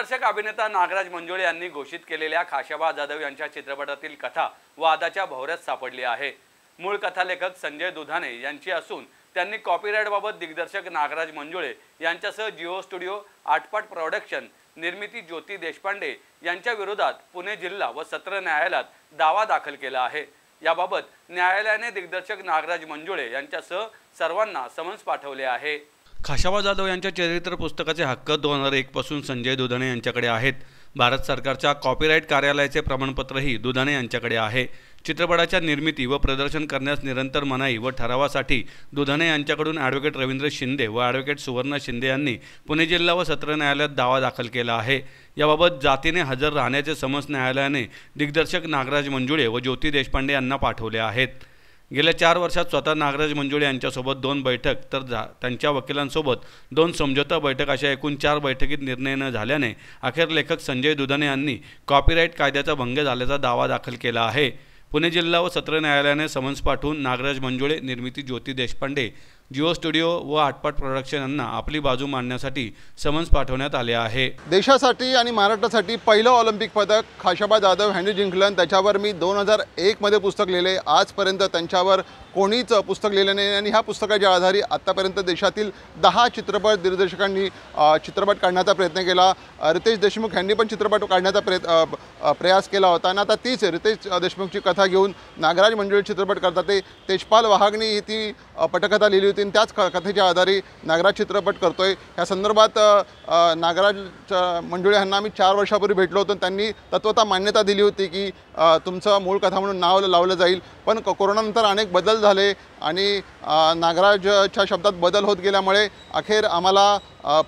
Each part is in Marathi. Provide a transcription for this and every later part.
दिग्दर्शक अभिनेता नागराज मंजुळे यांनी घोषित केलेल्या खाशाबा जाधव यांच्या चित्रपटातील कथा वादाच्या भोवऱ्यात सापडली आहे। मूळ कथालेखक संजय दुधाणे यांची असून त्यांनी कॉपीराइटबाबत दिग्दर्शक नागराज मंजुळे यांच्यासह जिओ स्टुडिओ आटपाट प्रोडक्शन निर्मिती ज्योती देशपांडे यांच्या विरोधात पुणे जिल्हा व सत्र न्यायालयात दावा दाखल केला आहे। याबाबत न्यायालयाने दिग्दर्शक नागराज मंजुळे यांच्यासह सर्वांना समन्स पाठवले आहे। खाशाबा जाधव यांच्या चरित्र पुस्तकाचे हक्क 2001 पासून संजय दुधाणे यांच्याकडे आहेत। भारत सरकारच्या कॉपीराइट कार्यालयाचे प्रमाणपत्रही दुधाणे यांच्याकडे आहे। चित्रपटाच्या निर्मिती व प्रदर्शन करण्यास निरंतर मनाई व ठरावासाठी दुधाणे यांच्याकडून ॲडव्होकेट रवींद्र शिंदे व ॲडव्होकेट सुवर्णा शिंदे यांनी पुणे जिल्हा व सत्र न्यायालयात दावा दाखल केला आहे। याबाबत जातीने हजर राहण्याचे समन्स न्यायालयाने दिग्दर्शक नागराज मंजुळे व ज्योती देशपांडे यांना पाठवले आहेत। गेल्या 4 वर्षात स्वतः नागराज मंजुळे यांच्यासोबत 2 बैठक तर त्यांच्या वकिलांसोबत 2 समझोता बैठक अशा एकूण 4 बैठकीत निर्णय न झाल्याने अखेर लेखक संजय दुधाणे यांनी कॉपीराइट कायद्याचा भंग झाल्याचा दावा दाखल केला आहे। पुणे जिल्हा व सत्र न्यायालयाने समन्स पाठवून नागराज मंजुळे निर्मिती ज्योती देशपांडे जिओ स्टुडिओ व आटपाट प्रोडक्शन यांना आपली बाजू मांडण्यासाठी समन्स पाठवण्यात आले आहे। देशासाठी आणि महाराष्ट्रासाठी पहिलं ऑलिम्पिक पदक खाशाबा जाधव यांनी जिंकलं। त्याच्यावर मी 2001 मध्ये पुस्तक लिहिले। आजपर्यंत त्यांच्यावर कोणीच पुस्तक लिहिलं नाही आणि ह्या पुस्तकाच्या आधारे आतापर्यंत देशातील 10 चित्रपट दिग्दर्शकांनी चित्रपट काढण्याचा प्रयत्न केला। रितेश देशमुख यांनी पण चित्रपट काढण्याचा प्रयास केला होता आणि आता तीच रितेश देशमुखची कथा घेऊन नागराज मंजुळे चित्रपट करतात। ते तेजपाल वाहागणी ही ती पटकथा लिहिली होती आणि त्याच कथेच्या आधारे नागराज चित्रपट करतोय। ह्या संदर्भात नागराज मंजुळे यांना आम्ही 4 वर्षापूर्वी भेटलो होतो। त्यांनी तत्वतः मान्यता दिली होती की तुमचं मूळ कथा म्हणून नाव लावलं जाईल, पण कोरोनानंतर अनेक बदल झाले आणि नागराजच्या शब्दात बदल होत गेल्यामुळे अखेर आम्हाला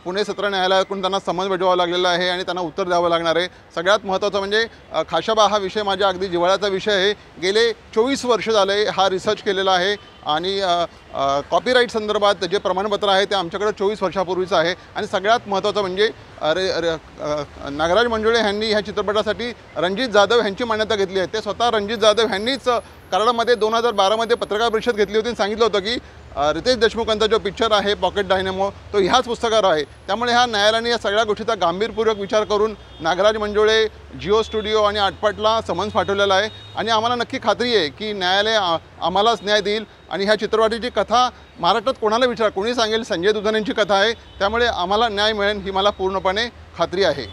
पुणे सत्र न्यायालयाकडून त्यांना समन्स पाठवावं लागलेलं आहे आणि त्यांना उत्तर द्यावं लागणार आहे। सगळ्यात महत्त्वाचं म्हणजे खाशाबा हा विषय माझ्या अगदी जिव्हाळ्याचा विषय आहे। गेले 24 वर्ष झाले हा रिसर्च केलेला आहे आणि कॉपीराइट संदर्भात जे प्रमाणपत्र आहे ते आमच्याकडे 24 वर्षापूर्वीचं आहे। आणि सगळ्यात महत्त्वाचं म्हणजे नागराज मंजुळे यांनी ह्या चित्रपटासाठी रणजित जाधव यांची मान्यता घेतली आहे। ते स्वतः रणजित जाधव यांनीच कराडमध्ये 2012 मध्ये पत्रकार परिषद घेतली होती आणि सांगितलं होतं की रितेश देशमुखांचा जो पिक्चर आहे पॉकेट डायनॅमो तो ह्याच पुस्तकावर आहे। त्यामुळे ह्या न्यायालयाने या सगळ्या गोष्टीचा गांभीर्यपूर्वक विचार करून नागराज मंजुळे जिओ स्टुडिओ आणि आटपाटला समन्स पाठवलेला आहे आणि आम्हाला नक्की खात्री आहे की न्यायालय आम्हालाच न्याय देईल आणि ह्या चित्रपटाची कथा महाराष्ट्रात कोणाला विचारा कोणी सांगेल संजय दुधाणेंची कथा आहे, त्यामुळे आम्हाला न्याय मिळेल ही मला पूर्णपणे खात्री आहे।